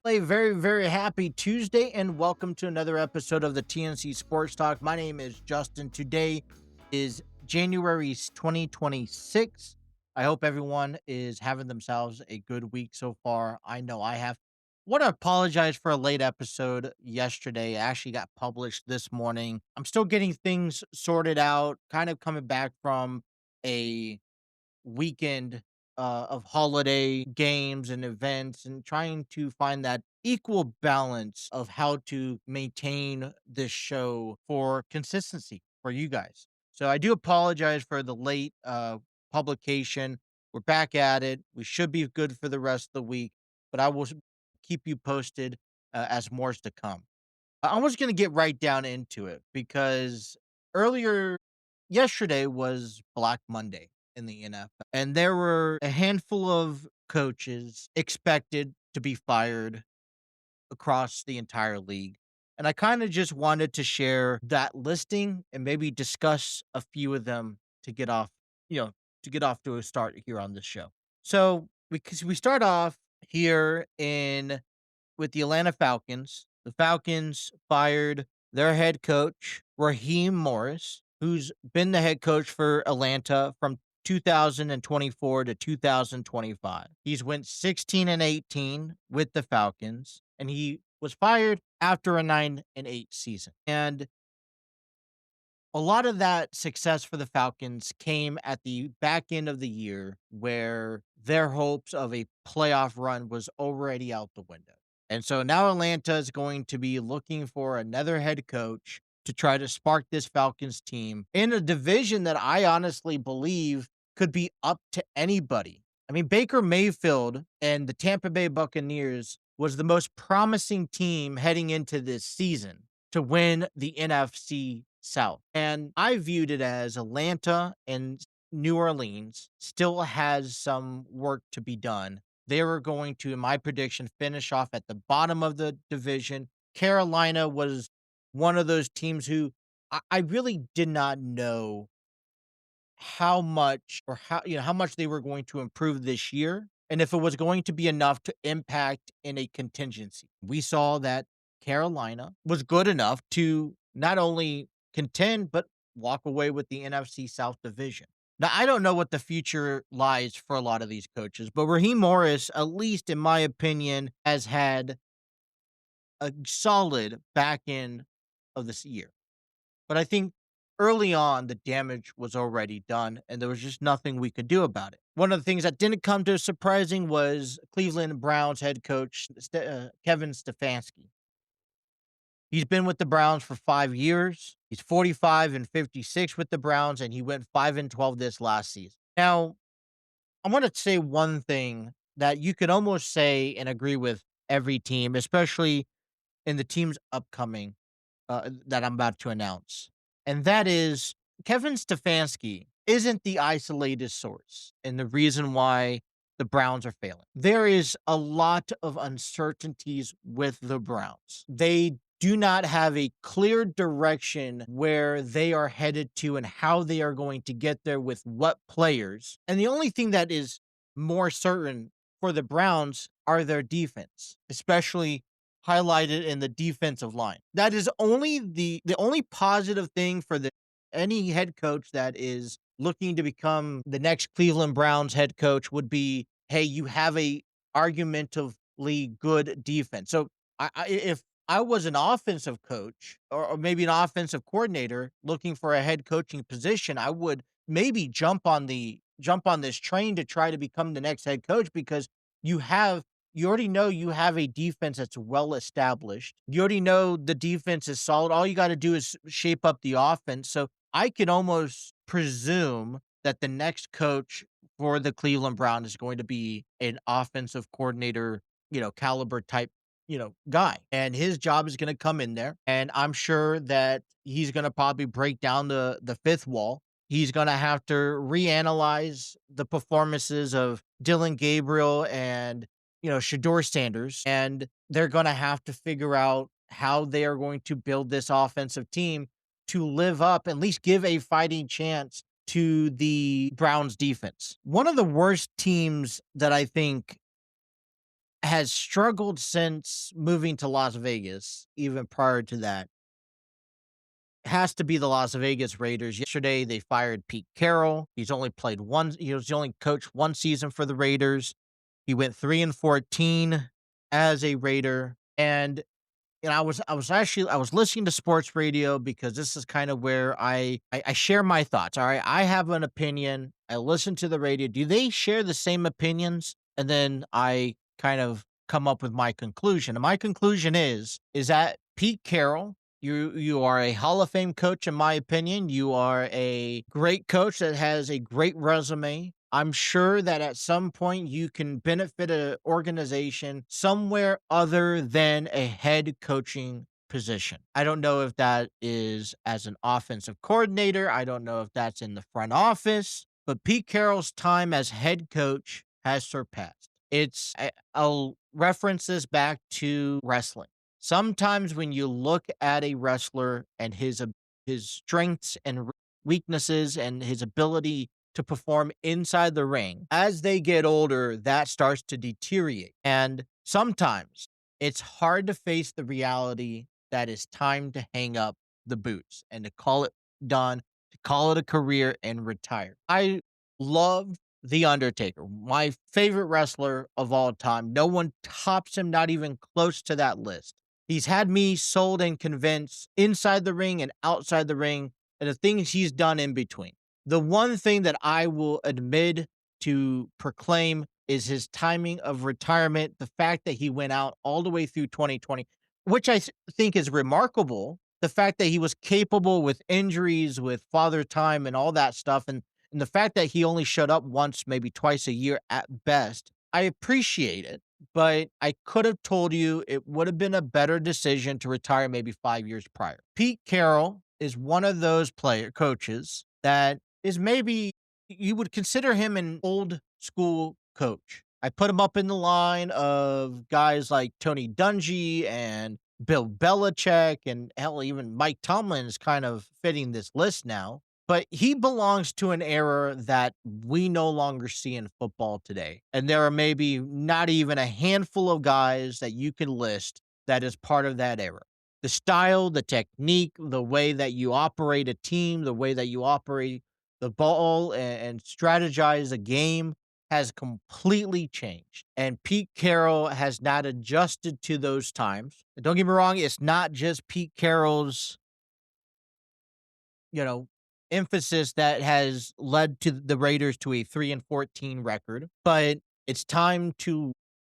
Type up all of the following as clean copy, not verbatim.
A very, very happy Tuesday, and welcome to another episode of the TNC Sports Talk. My name is Justin. Today is January 2026. I hope everyone is having themselves a good week so far. I know I have. Want to apologize for a late episode yesterday. It actually got published this morning. I'm still getting things sorted out, kind of coming back from a weekend of holiday games and events and trying to find that equal balance of how to maintain this show for consistency for you guys. So I do apologize for the late publication. We're back at it. We should be good for the rest of the week, but I will keep you posted as more's to come. I was going to get right down into it because earlier yesterday was Black Monday in the NFL, and there were a handful of coaches expected to be fired across the entire league. And I kind of just wanted to share that listing and maybe discuss a few of them to get off, to get off to a start here on this show. So we start off here in with the Atlanta Falcons. The Falcons fired their head coach, Raheem Morris, who's been the head coach for Atlanta from 2024 to 2025. He's went 16-18 with the Falcons, and he was fired after a 9-8 season. And a lot of that success for the Falcons came at the back end of the year where their hopes of a playoff run was already out the window. And so now Atlanta is going to be looking for another head coach to try to spark this Falcons team in a division that I honestly believe could be up to anybody. I mean, Baker Mayfield and the Tampa Bay Buccaneers was the most promising team heading into this season to win the NFC South. And I viewed it as Atlanta and New Orleans still has some work to be done. They were going to, in my prediction, finish off at the bottom of the division. Carolina was one of those teams who I really did not know how much or how much they were going to improve this year and if it was going to be enough to impact in a contingency. We saw that Carolina was good enough to not only contend but walk away with the NFC South division. Now, I don't know what the future lies for a lot of these coaches, but Raheem Morris, at least in my opinion, has had a solid back end of this year. But I think early on, the damage was already done, and there was just nothing we could do about it. One of the things that didn't come to surprising was Cleveland Browns head coach Kevin Stefanski. He's been with the Browns for 5 years. He's 45-56 with the Browns, and he went 5-12 this last season. Now, I want to say one thing that you could almost say and agree with every team, especially in the team's upcoming that I'm about to announce. And that is Kevin Stefanski isn't the isolated source and the reason why the Browns are failing. There is a lot of uncertainties with the Browns. They do not have a clear direction where they are headed to and how they are going to get there with what players. And the only thing that is more certain for the Browns are their defense, especially highlighted in the defensive line. That is only the only positive thing for any head coach that is looking to become the next Cleveland Browns head coach would be, hey, you have a argumentatively good defense. So if I was an offensive coach or maybe an offensive coordinator looking for a head coaching position, I would maybe jump on this train to try to become the next head coach because you already know you have a defense that's well established. You already know the defense is solid. All you got to do is shape up the offense. So I can almost presume that the next coach for the Cleveland Browns is going to be an offensive coordinator, caliber type, guy. And his job is going to come in there. And I'm sure that he's going to probably break down the fifth wall. He's going to have to reanalyze the performances of Dylan Gabriel and Shador Sanders, and they're going to have to figure out how they are going to build this offensive team to live up, at least give a fighting chance to the Browns defense. One of the worst teams that I think has struggled since moving to Las Vegas, even prior to that, has to be the Las Vegas Raiders. Yesterday, they fired Pete Carroll. He was only coached one season for the Raiders. He went 3-14 as a Raider. And I was listening to sports radio because this is kind of where I share my thoughts. All right. I have an opinion. I listen to the radio. Do they share the same opinions? And then I kind of come up with my conclusion. And my conclusion is that Pete Carroll, you are a Hall of Fame coach, in my opinion. You are a great coach that has a great resume. I'm sure that at some point you can benefit an organization somewhere other than a head coaching position. I don't know if that is as an offensive coordinator. I don't know if that's in the front office, but Pete Carroll's time as head coach has surpassed. I'll reference this back to wrestling. Sometimes when you look at a wrestler and his strengths and weaknesses and his ability to perform inside the ring, as they get older, that starts to deteriorate. And sometimes it's hard to face the reality that it's time to hang up the boots and to call it done, to call it a career and retire. I love The Undertaker, my favorite wrestler of all time. No one tops him, not even close to that list. He's had me sold and convinced inside the ring and outside the ring, and the things he's done in between. The one thing that I will admit to proclaim is his timing of retirement, the fact that he went out all the way through 2020, which think is remarkable. The fact that he was capable with injuries, with father time and all that stuff, and the fact that he only showed up once, maybe twice a year at best, I appreciate it. But I could have told you it would have been a better decision to retire maybe 5 years prior. Pete Carroll is one of those coaches that is maybe you would consider him an old school coach. I put him up in the line of guys like Tony Dungy and Bill Belichick, and hell, even Mike Tomlin is kind of fitting this list now. But he belongs to an era that we no longer see in football today. And there are maybe not even a handful of guys that you can list that is part of that era. The style, the technique, the way that you operate a team, the way that you operate the ball and strategize a game has completely changed. And Pete Carroll has not adjusted to those times. And don't get me wrong, it's not just Pete Carroll's, you know, emphasis that has led to the Raiders to a 3-14 record, but it's time to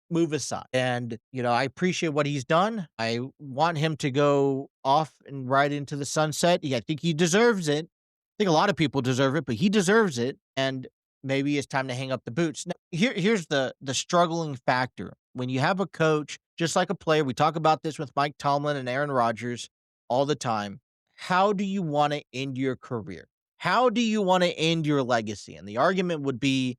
move aside. And, I appreciate what he's done. I want him to go off and right into the sunset. I think he deserves it. I think a lot of people deserve it, but he deserves it. And maybe it's time to hang up the boots. Now, here's the struggling factor. When you have a coach, just like a player, we talk about this with Mike Tomlin and Aaron Rodgers all the time. How do you want to end your career? How do you want to end your legacy? And the argument would be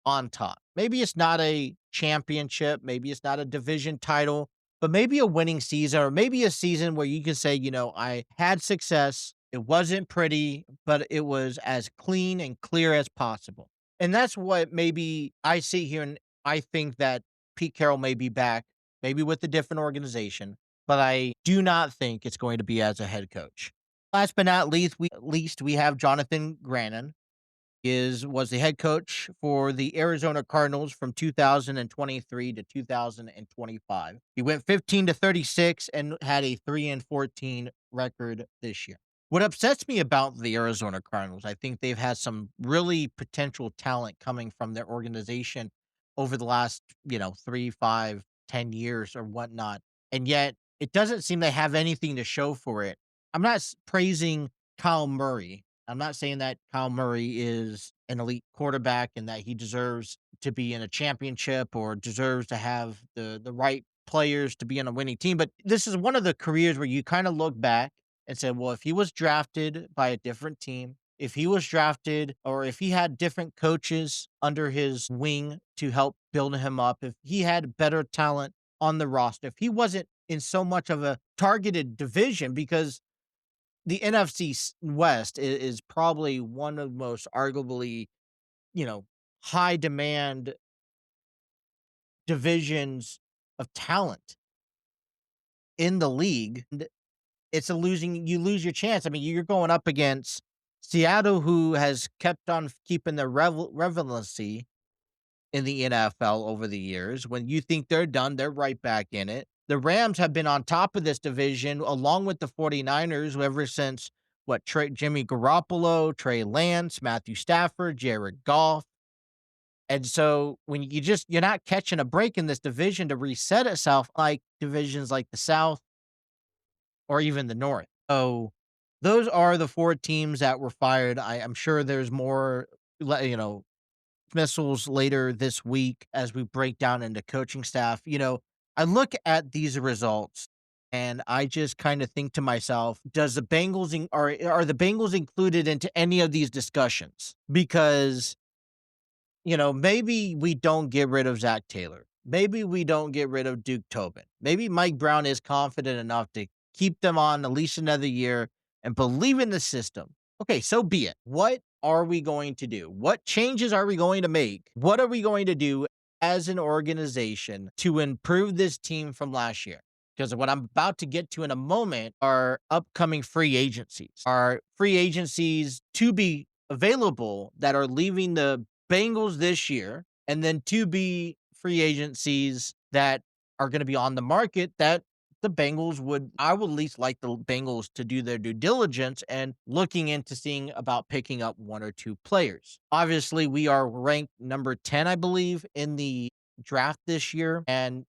on top. Maybe it's not a championship, maybe it's not a division title, but maybe a winning season, or maybe a season where you can say, I had success. It wasn't pretty, but it was as clean and clear as possible. And that's what maybe I see here. And I think that Pete Carroll may be back, maybe with a different organization, but I do not think it's going to be as a head coach. Last but not least, we have Jonathan Grannon. Was the head coach for the Arizona Cardinals from 2023 to 2025. He went 15-36 and had a 3-14 record this year. What upsets me about the Arizona Cardinals, I think they've had some really potential talent coming from their organization over the last, 3, 5, 10 years or whatnot. And yet it doesn't seem they have anything to show for it. I'm not praising Kyle Murray. I'm not saying that Kyle Murray is an elite quarterback and that he deserves to be in a championship or deserves to have the right players to be on a winning team. But this is one of the careers where you kind of look back and say, well, if he was drafted by a different team, if he was drafted or if he had different coaches under his wing to help build him up, if he had better talent on the roster, if he wasn't in so much of a targeted division because the West is probably one of the most arguably, you know, high demand divisions of talent in the league. And it's a losing you lose your chance. I mean, you're going up against Seattle, who has kept on keeping their relevancy in the NFL over the years. When you think they're done, they're right back in it. The Rams have been on top of this division along with the 49ers ever since Jimmy Garoppolo, Trey Lance, Matthew Stafford, Jared Goff. And so when you're not catching a break in this division to reset itself like divisions like the South or even the North. So those are the 4 teams that were fired. I'm sure there's more, you know, missiles later this week as we break down into coaching staff. I look at these results and I just kind of think to myself, does the are the Bengals included into any of these discussions? Because maybe we don't get rid of Zach Taylor. Maybe we don't get rid of Duke Tobin. Maybe Mike Brown is confident enough to keep them on at least another year and believe in the system. Okay, so be it. What are we going to do? What changes are we going to make? What are we going to do as an organization to improve this team from last year? Because what I'm about to get to in a moment are upcoming free agencies. Are free agencies to be available that are leaving the Bengals this year, and then to be free agencies that are going to be on the market that I would at least like the Bengals to do their due diligence and looking into seeing about picking up 1 or 2 players. Obviously, we are ranked number 10, I believe, in the draft this year, and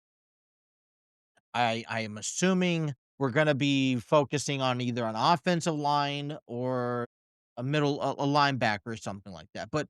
I am assuming we're gonna be focusing on either an offensive line or a linebacker or something like that. But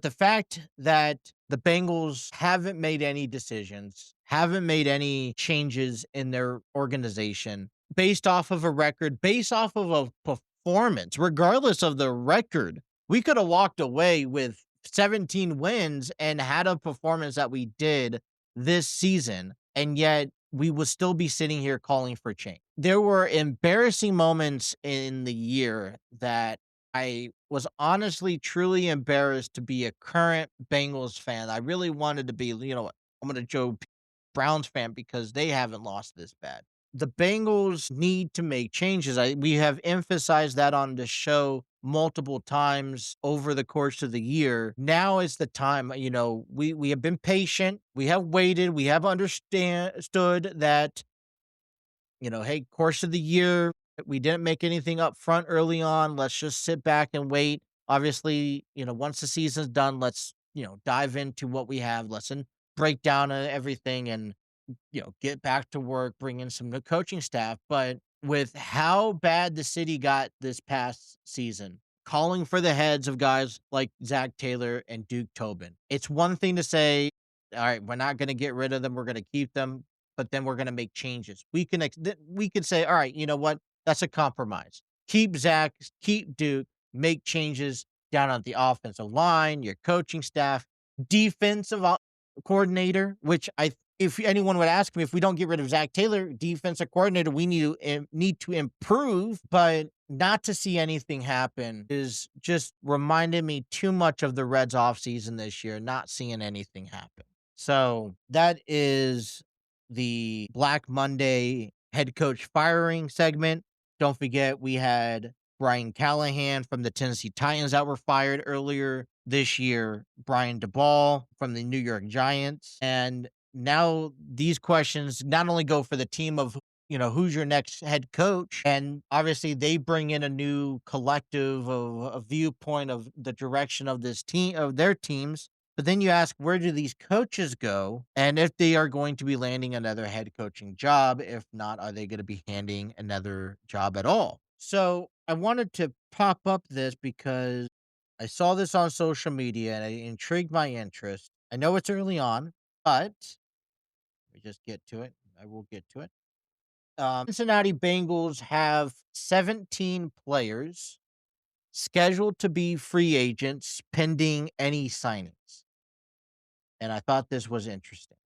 the fact that the Bengals haven't made any decisions, haven't made any changes in their organization based off of a record, based off of a performance, regardless of the record, we could have walked away with 17 wins and had a performance that we did this season, and yet we would still be sitting here calling for change. There were embarrassing moments in the year that I was honestly truly embarrassed to be a current Bengals fan. I really wanted to be, I'm going to Joe Browns fan because they haven't lost this bad. The Bengals need to make changes. We have emphasized that on the show multiple times over the course of the year. Now is the time, we have been patient. We have waited. We have understood that, hey, course of the year, we didn't make anything up front early on. Let's just sit back and wait. Obviously, once the season's done, let's, dive into what we have. Let's break down everything and get back to work, bring in some good coaching staff. But with how bad the city got this past season, calling for the heads of guys like Zach Taylor and Duke Tobin, it's one thing to say, all right, we're not going to get rid of them. We're going to keep them, but then we're going to make changes. We could say, all right, you know what? That's a compromise. Keep Zach, keep Duke, make changes down on the offensive line, your coaching staff, defensive coordinator, which if anyone would ask me, if we don't get rid of Zach Taylor, defensive coordinator, we need to improve, but not to see anything happen is just reminded me too much of the Reds offseason this year, not seeing anything happen. So that is the Black Monday head coach firing segment. Don't forget, we had Brian Callahan from the Tennessee Titans that were fired earlier this year, Brian DeBall from the New York Giants. And now these questions not only go for the team of, who's your next head coach? And obviously they bring in a new collective of a viewpoint of the direction of this team, of their teams. But then you ask, where do these coaches go? And if they are going to be landing another head coaching job, if not, are they going to be handing another job at all? So I wanted to pop up this because I saw this on social media and it intrigued my interest. I know it's early on, but let me just get to it. I will get to it. Cincinnati Bengals have 17 players scheduled to be free agents pending any signings. And I thought this was interesting.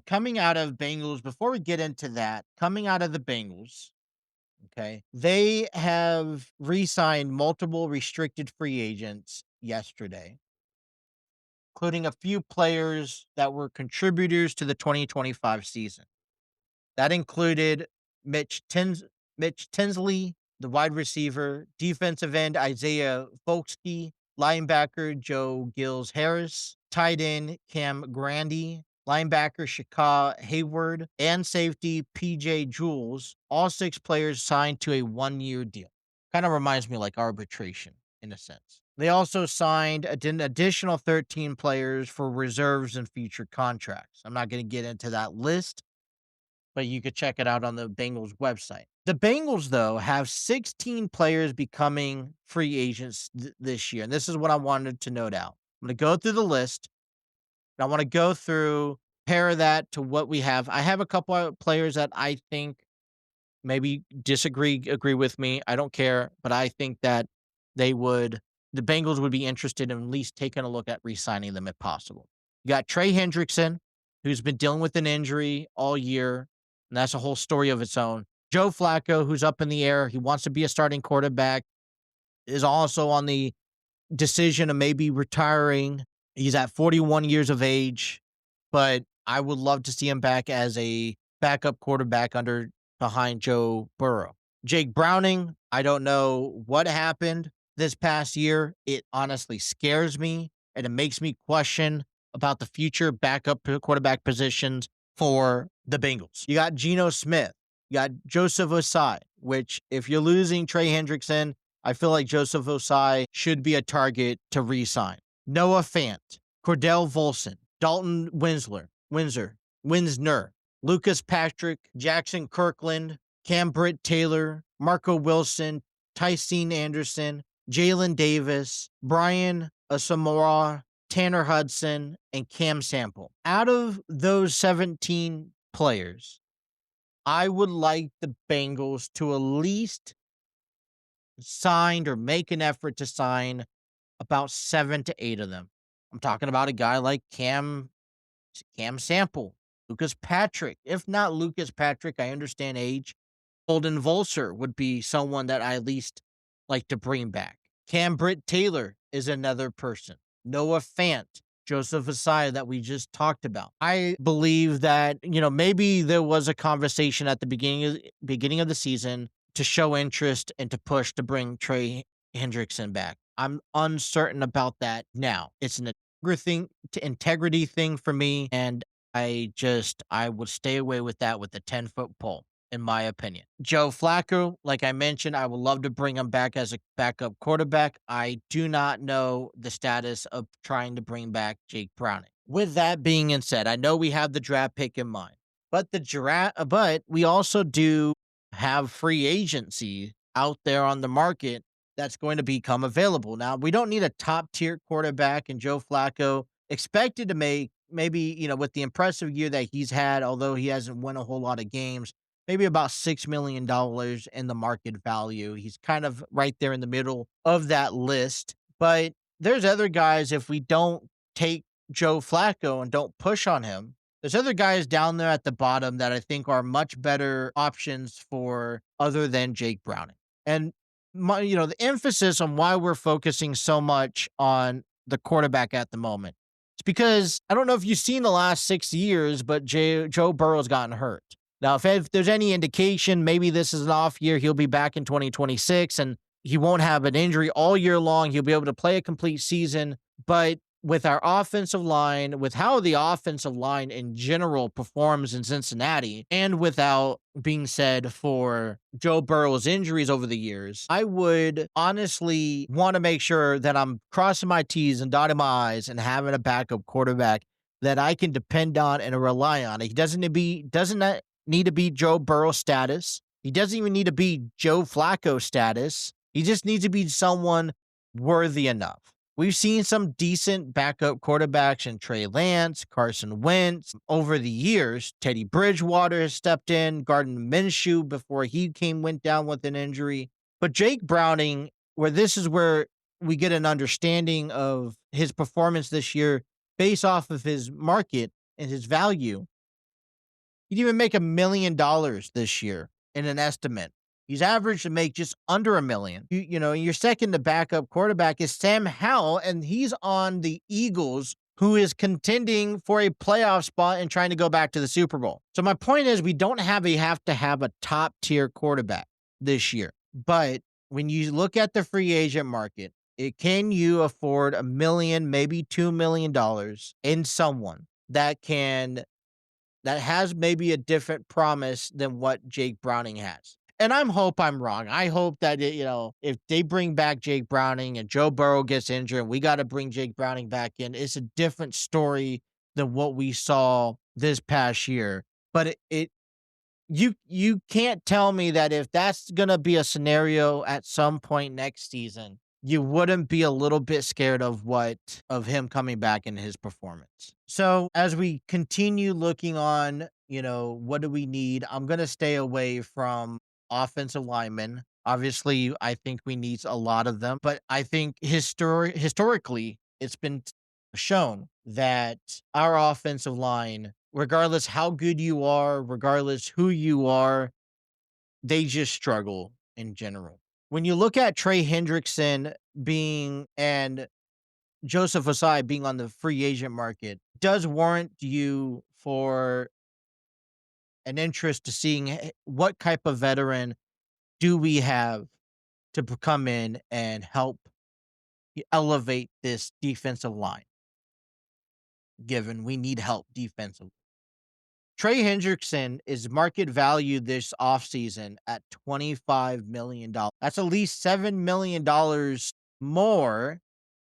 coming out of Bengals, before we get into that, coming out of the Bengals, okay, they have re-signed multiple restricted free agents yesterday, including a few players that were contributors to the 2025 season. That included Mitch Tins Mitch Tinsley, the wide receiver, defensive end Isaiah Folksky, linebacker Joe Gills Harris, tight end Cam Grandy, linebacker Shaka Hayward, and safety PJ Jules. All six players signed to a 1-year deal. Kind of reminds me like arbitration in a sense. They also signed an additional 13 players for reserves and future contracts. I'm not going to get into that list, but you could check it out on the Bengals website. The Bengals, though, have 16 players becoming free agents this year. And this is what I wanted to note out. I'm going to go through the list. And I want to go through, pair that to what we have. I have a couple of players that I think maybe agree with me. I don't care, but I think that the Bengals would be interested in at least taking a look at re-signing them if possible. You got Trey Hendrickson, who's been dealing with an injury all year, and that's a whole story of its own. Joe Flacco, who's up in the air. He wants to be a starting quarterback, is also on the decision of maybe retiring. He's at 41 years of age, but I would love to see him back as a backup quarterback behind Joe Burrow. Jake Browning, I don't know what happened this past year. It honestly scares me, and it makes me question about the future backup quarterback positions for the Bengals. You got Geno Smith. You got Joseph Osai, which if you're losing Trey Hendrickson, I feel like Joseph Osai should be a target to re-sign. Noah Fant, Cordell Volson, Dalton Winsner, Lucas Patrick, Jackson Kirkland, Cam Britt Taylor, Marco Wilson, Tycene Anderson, Jalen Davis, Brian Asamoah, Tanner Hudson, and Cam Sample. Out of those 17 players, I would like the Bengals to at least sign or make an effort to sign about 7 to 8 of them. I'm talking about a guy like Cam Sample, Lucas Patrick. If not Lucas Patrick, I understand age. Holden Volser would be someone that I at least like to bring back. Cam Britt Taylor is another person. Noah Fant, Joseph Asai that we just talked about. I believe that, maybe there was a conversation at the beginning of the season to show interest and to push to bring Trey Hendrickson back. I'm uncertain about that now. It's an integrity thing for me, and I would stay away with that with a 10-foot pole, in my opinion. Joe Flacco, like I mentioned, I would love to bring him back as a backup quarterback. I do not know the status of trying to bring back Jake Browning. With that being said, I know we have the draft pick in mind, but we also do have free agency out there on the market that's going to become available. Now, we don't need a top-tier quarterback, and Joe Flacco expected to make maybe, with the impressive year that he's had, although he hasn't won a whole lot of games, maybe about $6 million in the market value. He's kind of right there in the middle of that list. But there's other guys, if we don't take Joe Flacco and don't push on him, there's other guys down there at the bottom that I think are much better options for other than Jake Browning. And the emphasis on why we're focusing so much on the quarterback at the moment. It's because I don't know if you've seen the last 6 years, but Joe Burrow's gotten hurt. Now, if there's any indication, maybe this is an off year, he'll be back in 2026 and he won't have an injury all year long. He'll be able to play a complete season. But with our offensive line, with how the offensive line in general performs in Cincinnati, and without being said for Joe Burrow's injuries over the years, I would honestly want to make sure that I'm crossing my T's and dotting my I's and having a backup quarterback that I can depend on and rely on. He doesn't need to be Joe Burrow status. He doesn't even need to be Joe Flacco status. He just needs to be someone worthy enough. We've seen some decent backup quarterbacks in Trey Lance, Carson Wentz. Over the years, Teddy Bridgewater has stepped in, Gardner Minshew before he went down with an injury. But Jake Browning, this is where we get an understanding of his performance this year based off of his market and his value. He'd even make $1 million this year in an estimate. He's averaged to make just under $1 million. Your second to backup quarterback is Sam Howell, and he's on the Eagles, who is contending for a playoff spot and trying to go back to the Super Bowl. So my point is, we don't have to have a top tier quarterback this year. But when you look at the free agent market, can you afford $1 million, maybe $2 million in someone that has maybe a different promise than what Jake Browning has? And I'm wrong. I hope that if they bring back Jake Browning and Joe Burrow gets injured and we got to bring Jake Browning back in, it's a different story than what we saw this past year. But you can't tell me that if that's going to be a scenario at some point next season, you wouldn't be a little bit scared of him coming back in his performance. So as we continue looking on, what do we need? I'm going to stay away from offensive linemen. Obviously, I think we need a lot of them, but I think historically, it's been shown that our offensive line, regardless how good you are, regardless who you are, they just struggle in general. When you look at Trey Hendrickson and Joseph Osai being on the free agent market, does warrant you for an interest to seeing what type of veteran do we have to come in and help elevate this defensive line, given we need help defensively. Trey Hendrickson is market value this offseason at $25 million. That's at least $7 million more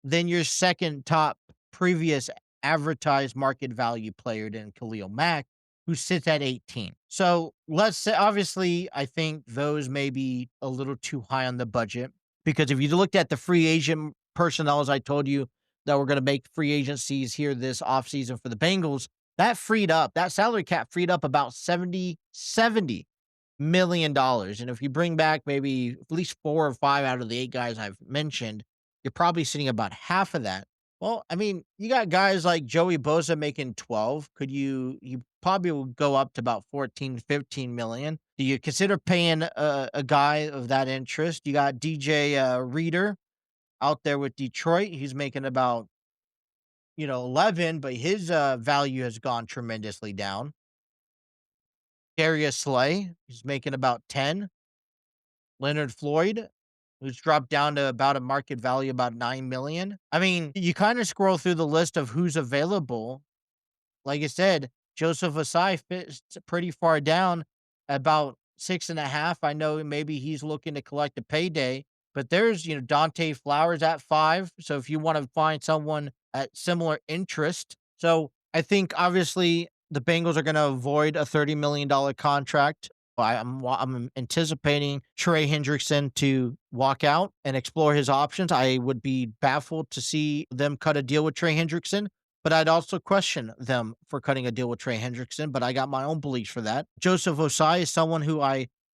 than your second top previous advertised market value player than Khalil Mack, who sits at 18. So let's say, obviously, I think those may be a little too high on the budget, because if you looked at the free agent personnel, as I told you, that we're going to make free agencies here this offseason for the Bengals, that salary cap freed up about $70 million. And if you bring back maybe at least 4 or 5 out of the 8 guys I've mentioned, you're probably sitting about half of that. Well, I mean, you got guys like Joey Bosa making 12. You probably will go up to about 14, 15 million. Do you consider paying a guy of that interest? You got DJ Reader out there with Detroit. He's making about 11, but his value has gone tremendously down. Darius Slay, he's making about 10. Leonard Floyd, who's dropped down to about a market value about 9 million. I mean, you kind of scroll through the list of who's available. Like I said, Joseph Asai fits pretty far down, about 6.5. I know maybe he's looking to collect a payday, but there's, Dante Flowers at 5. So if you want to find someone at similar interest. So I think obviously the Bengals are going to avoid a $30 million contract. I'm anticipating Trey Hendrickson to walk out and explore his options. I would be baffled to see them cut a deal with Trey Hendrickson, but I'd also question them for cutting a deal with Trey Hendrickson, but I got my own beliefs for that. Joseph Osai is someone who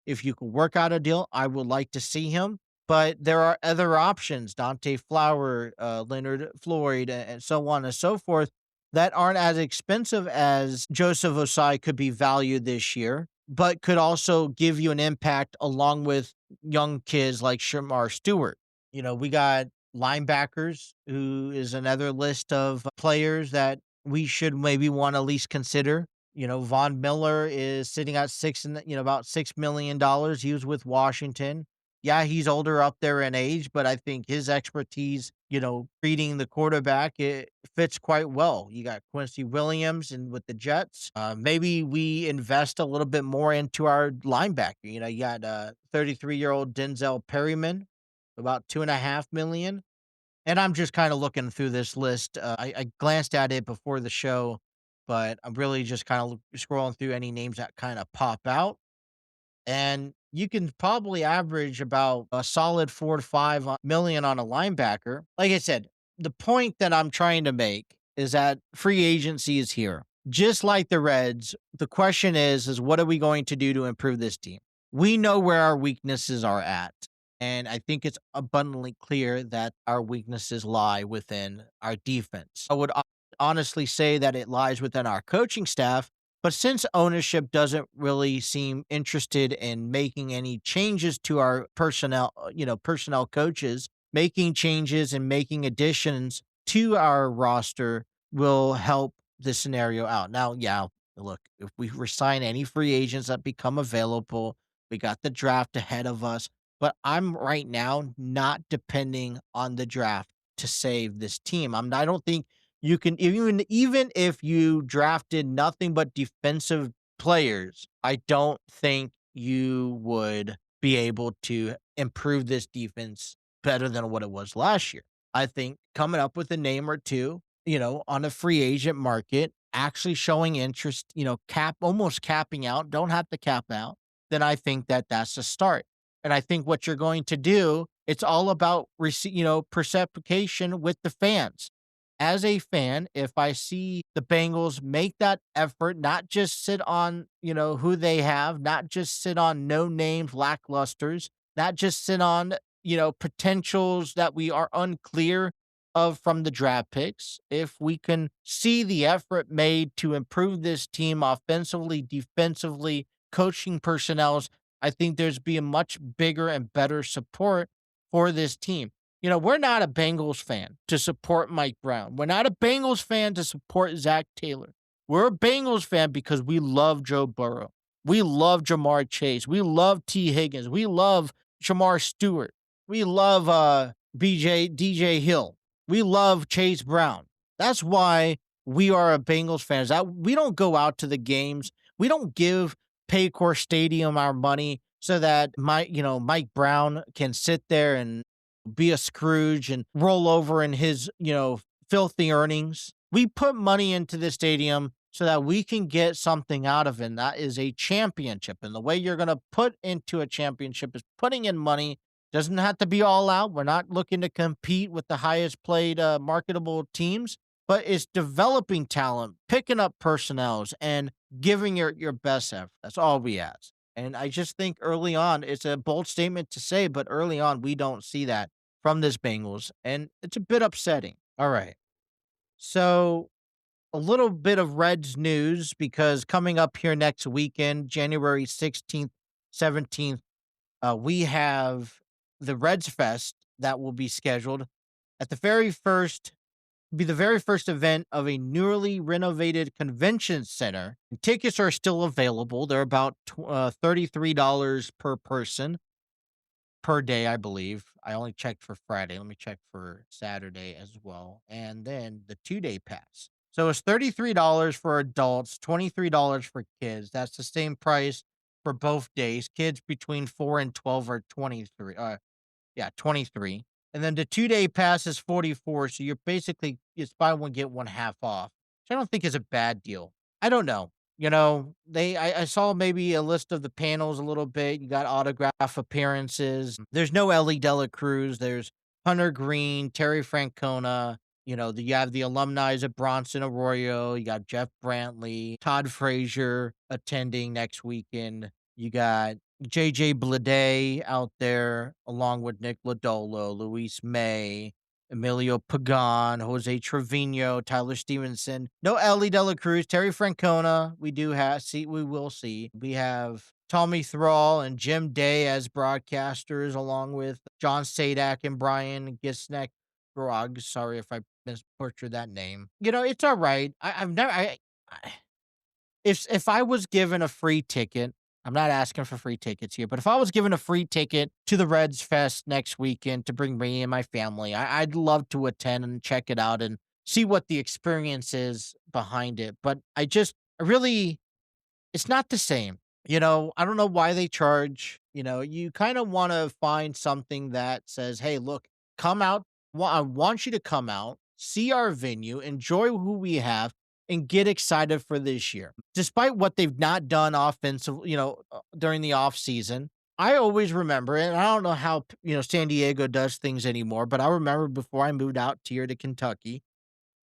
if you could work out a deal, I would like to see him. But there are other options, Dante Flower, Leonard Floyd, and so on and so forth, that aren't as expensive as Joseph Osai could be valued this year, but could also give you an impact along with young kids like Shamar Stewart. We got linebackers, who is another list of players that we should maybe want to at least consider. Von Miller is sitting at about $6 million. He was with Washington. Yeah, he's older up there in age, but I think his expertise, reading the quarterback, it fits quite well. You got Quincy Williams and with the Jets. Maybe we invest a little bit more into our linebacker. You got 33-year-old Denzel Perryman, about $2.5 million. And I'm just kind of looking through this list. I glanced at it before the show, but I'm really just kind of scrolling through any names that kind of pop out. And you can probably average about a solid 4 to 5 million on a linebacker. Like I said, the point that I'm trying to make is that free agency is here. Just like the Reds, the question is what are we going to do to improve this team? We know where our weaknesses are at. And I think it's abundantly clear that our weaknesses lie within our defense. I would honestly say that it lies within our coaching staff, But since ownership doesn't really seem interested in making any changes to our personnel, personnel coaches, making changes and making additions to our roster will help the scenario out. Now, yeah, look, if we resign any free agents that become available, we got the draft ahead of us. But I'm right now not depending on the draft to save this team. I don't think you can, even if you drafted nothing but defensive players, I don't think you would be able to improve this defense better than what it was last year. I think coming up with a name or two, on a free agent market, actually showing interest, almost capping out, don't have to cap out, then I think that that's a start. And I think what you're going to do, it's all about perception with the fans. As a fan, if I see the Bengals make that effort, not just sit on, who they have, not just sit on no names, lacklusters, not just sit on, potentials that we are unclear of from the draft picks. If we can see the effort made to improve this team offensively, defensively, coaching personnel, I think there's be a much bigger and better support for this team. We're not a Bengals fan to support Mike Brown. We're not a Bengals fan to support Zach Taylor. We're a Bengals fan because we love Joe Burrow. We love Jamar Chase. We love T. Higgins. We love Shamar Stewart. We love DJ Hill. We love Chase Brown. That's why we are a Bengals fans. That we don't go out to the games. We don't give Paycor Stadium our money so that Mike Brown can sit there and be a Scrooge and roll over in his, filthy earnings. We put money into the stadium so that we can get something out of it. And that is a championship. And the way you're going to put into a championship is putting in money. Doesn't have to be all out. We're not looking to compete with the highest played marketable teams, but it's developing talent, picking up personnels, and giving your best effort. That's all we ask. And I just think early on, it's a bold statement to say, but early on, we don't see that from this Bengals, and it's a bit upsetting. All right. So, a little bit of Reds news because coming up here next weekend, January 16th, 17th, we have the Reds Fest that will be scheduled at the very first event of a newly renovated convention center. Tickets are still available. They're about $33 per person per day, I believe. I only checked for Friday. Let me check for Saturday as well. And then the 2-day pass. So it's $33 for adults, $23 for kids. That's the same price for both days. Kids between 4 and 12 are 23. 23. And then the 2-day pass is 44. So you're basically, it's buy one, get one half off, which I don't think is a bad deal. I don't know. I saw maybe a list of the panels a little bit. You got autograph appearances. There's no Ellie Dela Cruz. There's Hunter Green, Terry Francona. You have the alumni at Bronson Arroyo. You got Jeff Brantley, Todd Frazier attending next weekend. You got JJ Bleday out there, along with Nick Lodolo, Luis May, Emilio Pagan, Jose Trevino, Tyler Stevenson. No Ellie Dela Cruz, Terry Francona. We will see. We have Tommy Thrall and Jim Day as broadcasters, along with John Sadak and Brian Gisnek. Sorry if I misbutchered that name. It's all right. If I was given a free ticket, I'm not asking for free tickets here, but if I was given a free ticket to the Reds Fest next weekend to bring me and my family, I'd love to attend and check it out and see what the experience is behind it. But it's not the same. I don't know why they charge. You kind of want to find something that says, hey, look, come out. I want you to come out, see our venue, enjoy who we have, and get excited for this year. Despite what they've not done offensive, during the off season, I always remember, and I don't know how, San Diego does things anymore, but I remember before I moved out here to Kentucky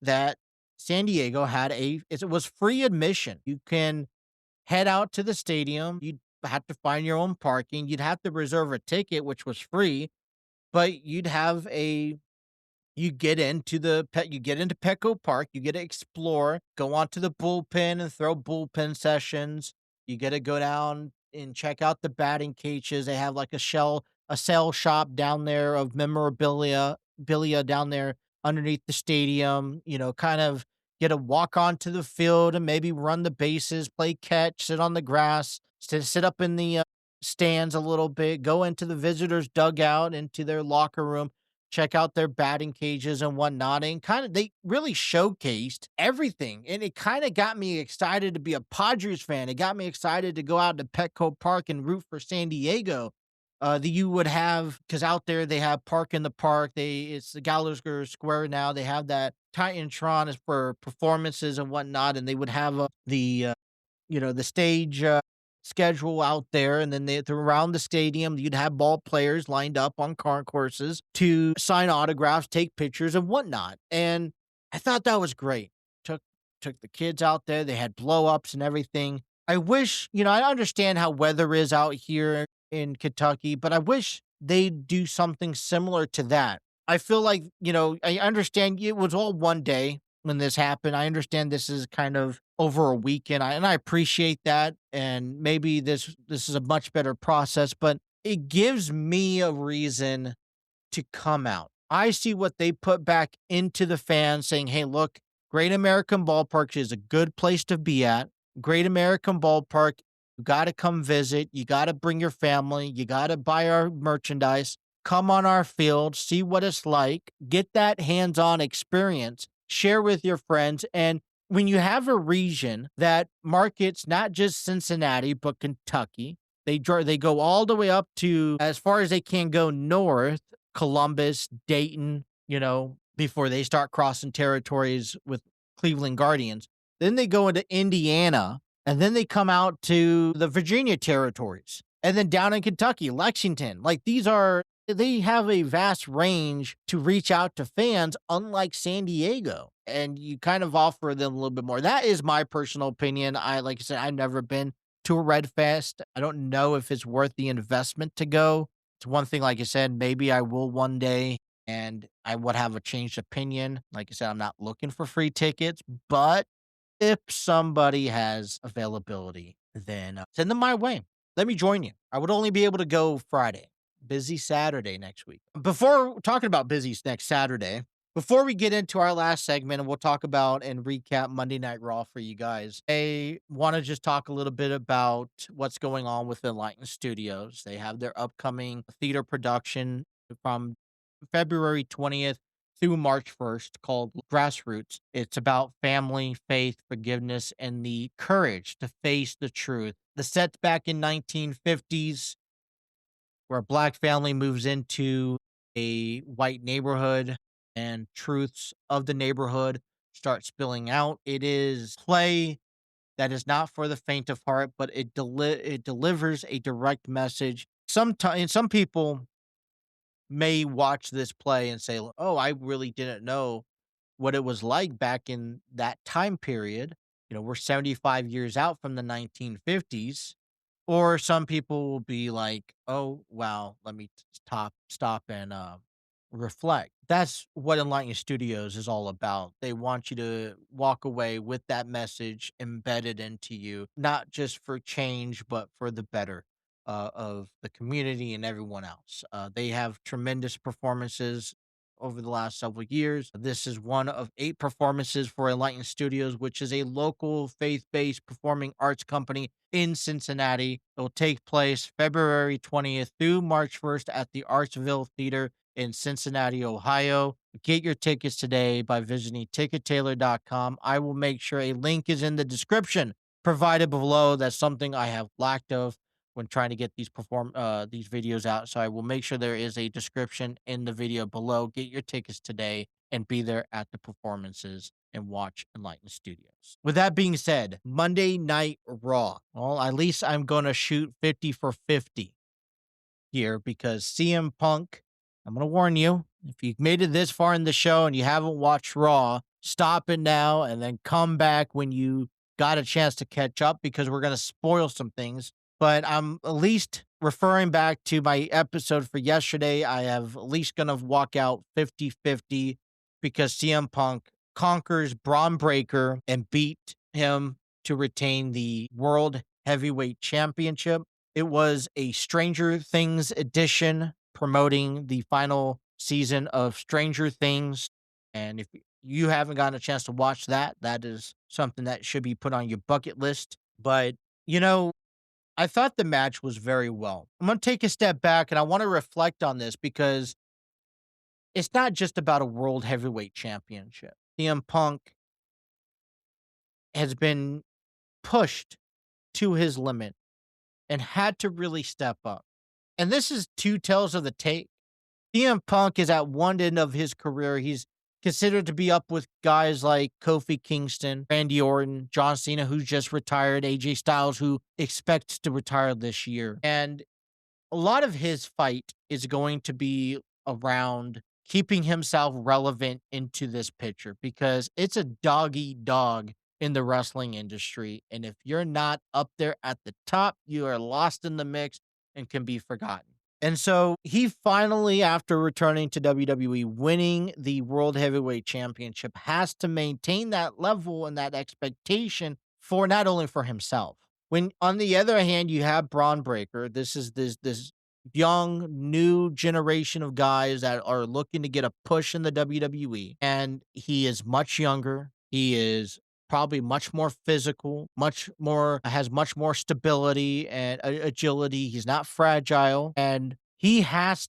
that San Diego it was free admission. You can head out to the stadium. You'd have to find your own parking. You'd have to reserve a ticket, which was free, but you'd have a you get into Petco Park, you get to explore, go onto the bullpen and throw bullpen sessions. You get to go down and check out the batting cages. They have like a sale shop down there of memorabilia down there underneath the stadium. Kind of get to walk onto the field and maybe run the bases, play catch, sit on the grass, sit up in the stands a little bit, go into the visitors' dugout, into their locker room, check out their batting cages and whatnot. And they really showcased everything. And it kind of got me excited to be a Padres fan. It got me excited to go out to Petco Park and root for San Diego. That you would have, because out there they have Park in the Park. It's the Gallagher Square now. They have that Titantron is for performances and whatnot, and they would have the stage schedule out there, and then around the stadium, you'd have ball players lined up on concourses to sign autographs, take pictures, and whatnot. And I thought that was great. Took the kids out there. They had blow ups and everything. I wish, I understand how weather is out here in Kentucky, but I wish they'd do something similar to that. I feel like, I understand it was all one day when this happened. I understand this is kind of over a weekend, and I appreciate that. And maybe this is a much better process, but it gives me a reason to come out. I see what they put back into the fans, saying, "Hey, look, Great American Ballpark is a good place to be at. Great American Ballpark, you got to come visit. You got to bring your family. You got to buy our merchandise. Come on our field, see what it's like, get that hands-on experience, share with your friends." And when you have a region that markets not just Cincinnati, but Kentucky, they go all the way up to as far as they can go north, Columbus, Dayton, before they start crossing territories with Cleveland Guardians. Then they go into Indiana, and then they come out to the Virginia territories. And then down in Kentucky, Lexington. They have a vast range to reach out to fans, unlike San Diego. And you kind of offer them a little bit more. That is my personal opinion. Like I said, I've never been to a Red Fest. I don't know if it's worth the investment to go. It's one thing, like I said, maybe I will one day and I would have a changed opinion. Like I said, I'm not looking for free tickets, but if somebody has availability, then send them my way. Let me join you. I would only be able to go Friday. Busy Saturday next week. Before talking about busy next Saturday, before we get into our last segment, and we'll talk about and recap Monday Night Raw for you guys, I want to just talk a little bit about what's going on with Enlighten Studios. They have their upcoming theater production from February 20th through March 1st called Grassroots. It's about family, faith, forgiveness, and the courage to face the truth. The set's back in 1950s, where a black family moves into a white neighborhood and truths of the neighborhood start spilling out. It is play that is not for the faint of heart, but it delivers a direct message. Sometimes some people may watch this play and say, "Oh, I really didn't know what it was like back in that time period." We're 75 years out from the 1950s. Or some people will be like, "Oh, wow, let me stop and reflect." That's what Enlighten Studios is all about. They want you to walk away with that message embedded into you, not just for change, but for the better of the community and everyone else. They have tremendous performances over the last several years. This is one of 8 performances for Enlighten Studios, which is a local faith-based performing arts company in Cincinnati. It will take place February 20th through March 1st at the Artsville Theater in Cincinnati, Ohio. Get your tickets today by visiting tickettailor.com. I will make sure a link is in the description provided below. That's something I have lacked of when trying to get these videos out. So I will make sure there is a description in the video below. Get your tickets today and be there at the performances and watch Enlighten Studios. With that being said, Monday Night Raw. Well, at least I'm going to shoot 50 for 50 here, because CM Punk, I'm going to warn you, if you've made it this far in the show and you haven't watched Raw, stop it now and then come back when you got a chance to catch up, because we're going to spoil some things. But I'm at least referring back to my episode for yesterday. I have at least going to walk out 50-50 because CM Punk conquers Brawn Breaker and beat him to retain the World Heavyweight Championship. It was a Stranger Things edition promoting the final season of Stranger Things. And if you haven't gotten a chance to watch that, that is something that should be put on your bucket list. But, you know, I thought the match was very well. I'm going to take a step back and I want to reflect on this because it's not just about a world heavyweight championship. CM Punk has been pushed to his limit and had to really step up. And this is two tales of the tape. CM Punk is at one end of his career. He's considered to be up with guys like Kofi Kingston, Randy Orton, John Cena, who's just retired, AJ Styles, who expects to retire this year. And a lot of his fight is going to be around keeping himself relevant into this picture because it's a dog eat dog in the wrestling industry. And if you're not up there at the top, you are lost in the mix and can be forgotten. And so he finally, after returning to WWE, winning the World Heavyweight Championship, has to maintain that level and that expectation for not only for himself. When on the other hand, you have Braun Breaker, this is this young new generation of guys that are looking to get a push in the WWE, and he is much younger. He is probably much more physical, has much more stability and agility. He's not fragile, and he wants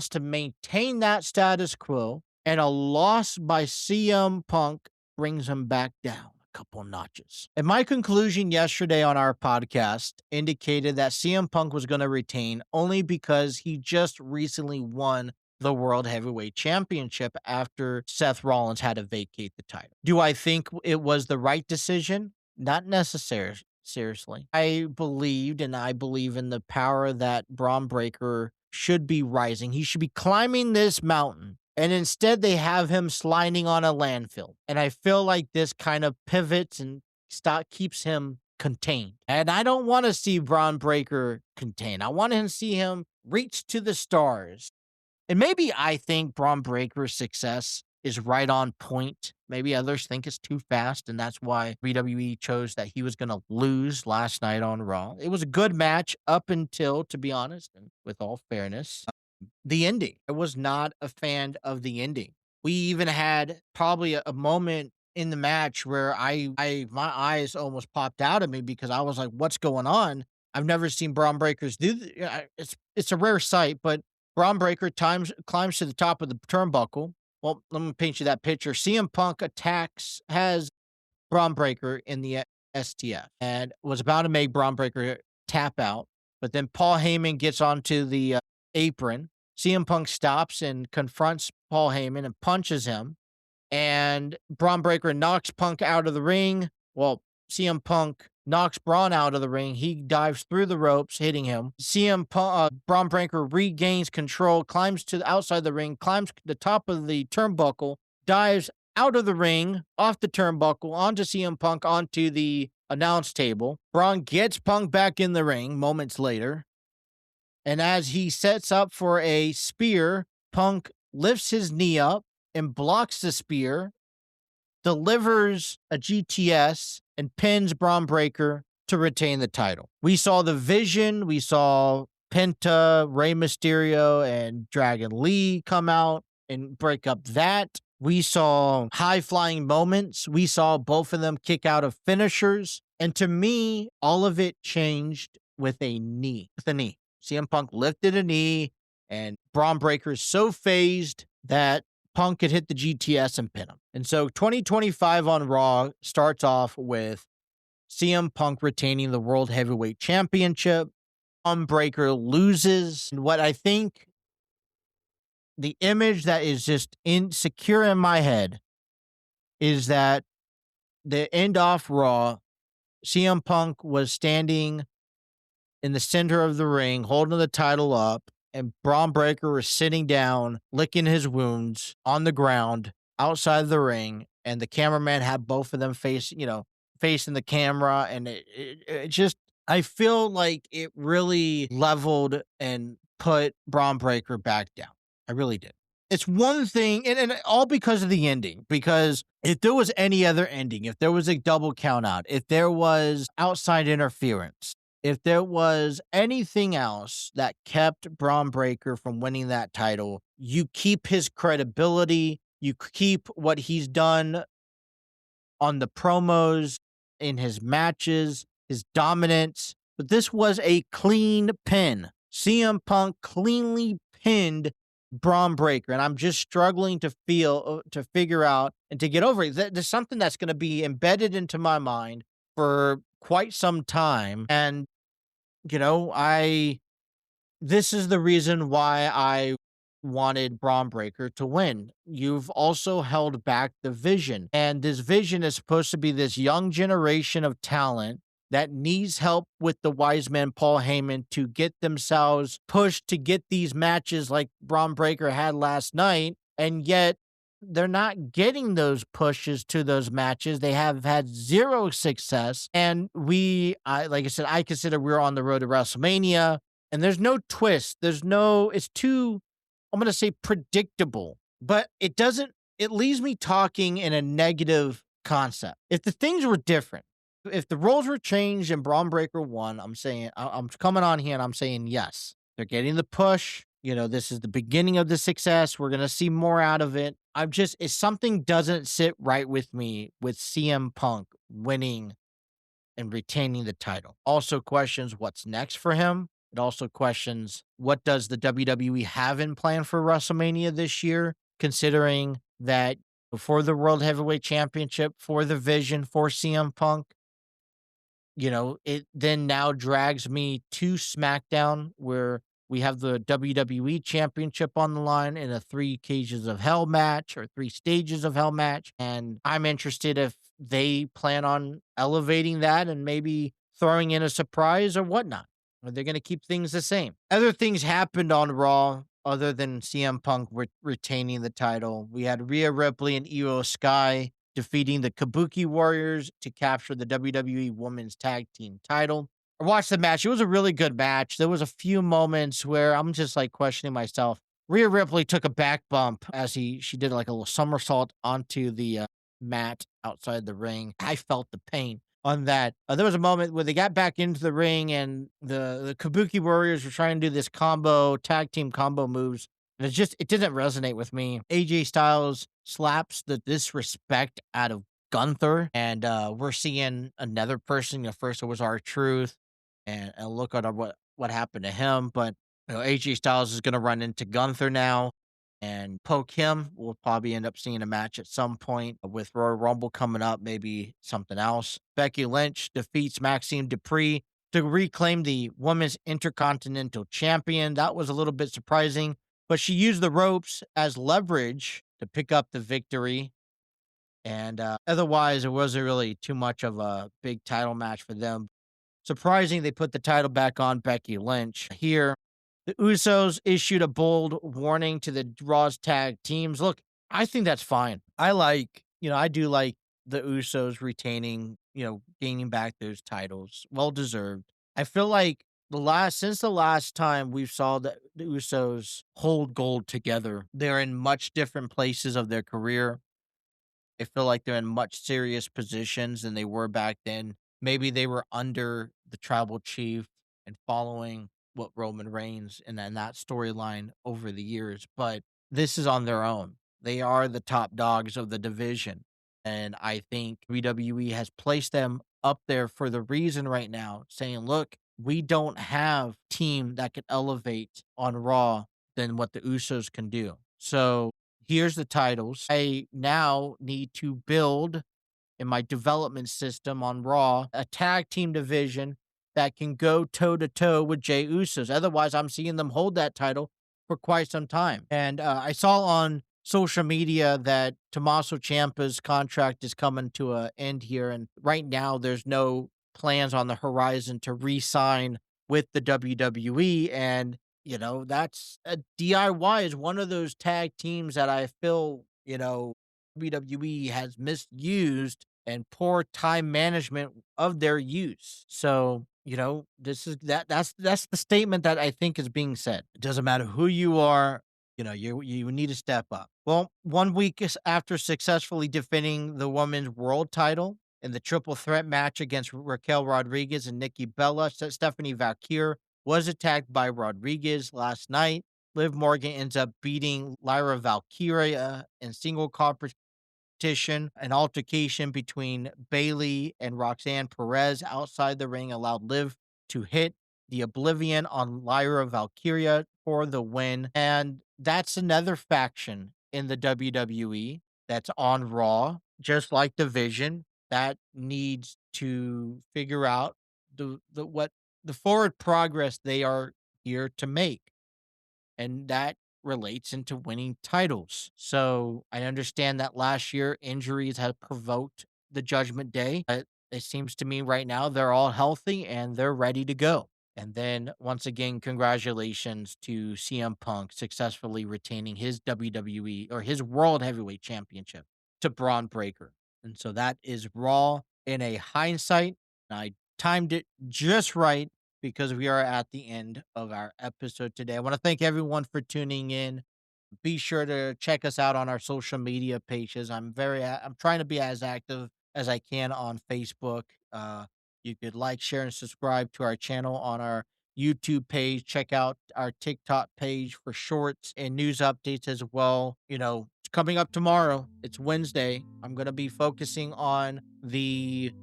to maintain that status quo. And a loss by CM Punk brings him back down a couple notches. And my conclusion yesterday on our podcast indicated that CM Punk was going to retain only because he just recently won the World Heavyweight Championship after Seth Rollins had to vacate the title. Do I think it was the right decision? Not necessarily. Seriously. I believed and I believe in the power that Braun Breaker should be rising. He should be climbing this mountain. And instead they have him sliding on a landfill. And I feel like this kind of pivots and keeps him contained. And I don't want to see Braun Breaker contained. I want to see him reach to the stars. And maybe I think Braun Breaker's success is right on point. Maybe others think it's too fast, and that's why WWE chose that he was going to lose last night on Raw. It was a good match up until, to be honest, and with all fairness, the ending. I was not a fan of the ending. We even had probably a moment in the match where my eyes almost popped out at me because I was like, what's going on? I've never seen Braun Breakers do it's a rare sight, but Braun Breaker climbs to the top of the turnbuckle. Well, let me paint you that picture. CM Punk has Braun Breaker in the STF and was about to make Braun Breaker tap out. But then Paul Heyman gets onto the apron. CM Punk stops and confronts Paul Heyman and punches him. And Braun Breaker knocks Punk out of the ring. Well, CM Punk knocks Braun out of the ring. He dives through the ropes, hitting him. Braun Breaker regains control, climbs to the outside the ring, climbs the top of the turnbuckle, dives out of the ring, off the turnbuckle, onto CM Punk, onto the announce table. Braun gets Punk back in the ring moments later. And as he sets up for a spear, Punk lifts his knee up and blocks the spear, delivers a GTS, and pins Braun Breaker to retain the title. We saw the Vision. We saw Penta, Rey Mysterio, and Dragon Lee come out and break up that. We saw high-flying moments. We saw both of them kick out of finishers. And to me, all of it changed with a knee. CM Punk lifted a knee, and Braun Breaker is so phased that Punk could hit the GTS and pin him. And so 2025 on Raw starts off with CM Punk retaining the World Heavyweight Championship. Braun Breaker loses. And what I think the image that is just insecure in my head is that the end off Raw, CM Punk was standing in the center of the ring, holding the title up, and Braun Breaker was sitting down, licking his wounds on the ground outside the ring, and the cameraman had both of them facing the camera, and it just, I feel like it really leveled and put Braun Breaker back down. I really did. It's one thing, and all because of the ending. Because if there was any other ending, if there was a double count out, if there was outside interference, if there was anything else that kept Braun Breaker from winning that title, you keep his credibility, you keep what he's done on the promos, in his matches, his dominance. But this was a clean pin. CM Punk cleanly pinned Braun Breaker, and I'm just struggling to figure out and to get over it. There's something that's going to be embedded into my mind for quite some time, and you know, I this is the reason why I wanted Braun Breaker to win. You've also held back the vision, and this vision is supposed to be this young generation of talent that needs help with the wise man Paul Heyman to get themselves pushed to get these matches like Braun Breaker had last night, and yet they're not getting those pushes to those matches. They have had zero success, and like I said, I consider we're on the road to WrestleMania, and there's no twist. It's too, I'm going to say predictable, but it leaves me talking in a negative concept. If the things were different, if the roles were changed and Braun Breaker won, I'm coming on here and I'm saying, yes, they're getting the push. This is the beginning of the success. We're going to see more out of it. If something doesn't sit right with me with CM Punk winning and retaining the title. Also questions what's next for him. It also questions what does the WWE have in plan for WrestleMania this year, considering that before the World Heavyweight Championship, for the vision for CM Punk, it then now drags me to SmackDown, where we have the WWE Championship on the line in a 3 Cages of Hell match or 3 Stages of Hell match. And I'm interested if they plan on elevating that and maybe throwing in a surprise or whatnot. Or they're going to keep things the same. Other things happened on Raw other than CM Punk retaining the title. We had Rhea Ripley and Io Sky defeating the Kabuki Warriors to capture the WWE Women's Tag Team title. I watched the match. It was a really good match. There was a few moments where I'm just like questioning myself. Rhea Ripley took a back bump as she did like a little somersault onto the mat outside the ring. I felt the pain on that. There was a moment where they got back into the ring and the Kabuki Warriors were trying to do this tag team combo moves. And it didn't resonate with me. AJ Styles slaps the disrespect out of Gunther, and we're seeing another person. First it was R-Truth, and look at what happened to him. But AJ Styles is going to run into Gunther now and poke him. We'll probably end up seeing a match at some point with Royal Rumble coming up, maybe something else. Becky Lynch defeats Maxine Dupree to reclaim the Women's Intercontinental Champion. That was a little bit surprising, but she used the ropes as leverage to pick up the victory. And otherwise, it wasn't really too much of a big title match for them. Surprising, they put the title back on Becky Lynch. Here, the Usos issued a bold warning to the Raw's tag teams. Look, I think that's fine. I do like the Usos retaining, gaining back those titles. Well deserved. I feel like since the last time we saw the Usos hold gold together, they're in much different places of their career. I feel like they're in much serious positions than they were back then. Maybe they were under the tribal chief and following what Roman Reigns and then that storyline over the years, but this is on their own. They are the top dogs of the division. And I think WWE has placed them up there for the reason right now, saying, look, we don't have a team that can elevate on Raw than what the Usos can do. So here's the titles. I now need to build in my development system on Raw a tag team division that can go toe-to-toe with Jey Usos. Otherwise, I'm seeing them hold that title for quite some time. And I saw on social media that Tommaso Ciampa's contract is coming to an end here, and right now there's no plans on the horizon to re-sign with the WWE, and that's a DIY is one of those tag teams that I feel, WWE has misused and poor time management of their use. So, that's the statement that I think is being said. It doesn't matter who you are. You need to step up. Well, 1 week after successfully defending the women's world title in the triple threat match against Raquel Rodriguez and Nikki Bella, Stephanie Valkyr was attacked by Rodriguez last night. Liv Morgan ends up beating Lyra Valkyria in single competition. An altercation between Bailey and Roxanne Perez outside the ring allowed Liv to hit the Oblivion on Lyra Valkyria for the win. And that's another faction in the WWE that's on Raw, just like Division, that needs to figure out what the forward progress they are here to make, and that relates into winning titles. So I understand that last year injuries had provoked the Judgment Day, but it seems to me right now they're all healthy and they're ready to go. And then once again, congratulations to CM Punk successfully retaining his WWE or his World Heavyweight Championship to Braun Breaker. And so that is Raw in a hindsight. I timed it just right because we are at the end of our episode today. I want to thank everyone for tuning in. Be sure to check us out on our social media pages. I'm trying to be as active as I can on Facebook. You could like, share, and subscribe to our channel on our YouTube page. Check out our TikTok page for shorts and news updates as well. It's coming up tomorrow. It's Wednesday. I'm going to be focusing on the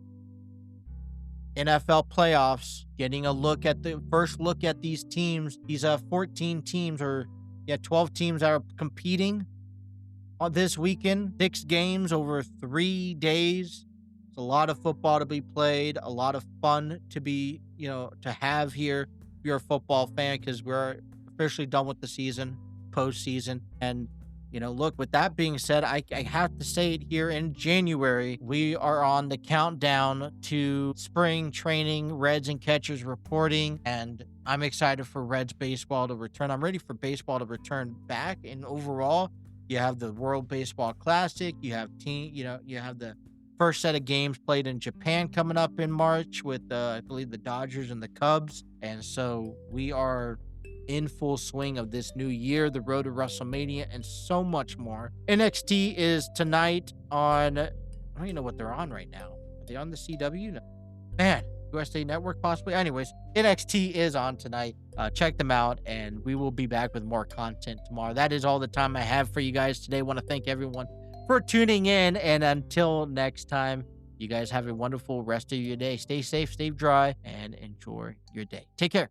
NFL playoffs, getting a look at the first look at these teams, these 14 teams, or 12 teams that are competing on this weekend. 6 games over 3 days. It's a lot of football to be played, a lot of fun to be, to have here if you're a football fan, because we're officially done with the season, postseason. And look, with that being said, I have to say it here in January, we are on the countdown to spring training, Reds and catchers reporting, and I'm excited for Reds baseball to return. I'm ready for baseball to return back. And overall, you have the World Baseball Classic, you have you have the first set of games played in Japan coming up in March with, I believe, the Dodgers and the Cubs. And so we are in full swing of this new year, the road to WrestleMania, and so much more. NXT is tonight on, I don't even know what they're on right now. Are they on the CW? No. Man, USA Network possibly. Anyways, NXT is on tonight. Check them out, and we will be back with more content tomorrow. That is all the time I have for you guys today. I want to thank everyone for tuning in, and until next time, you guys have a wonderful rest of your day. Stay safe, stay dry, and enjoy your day. Take care.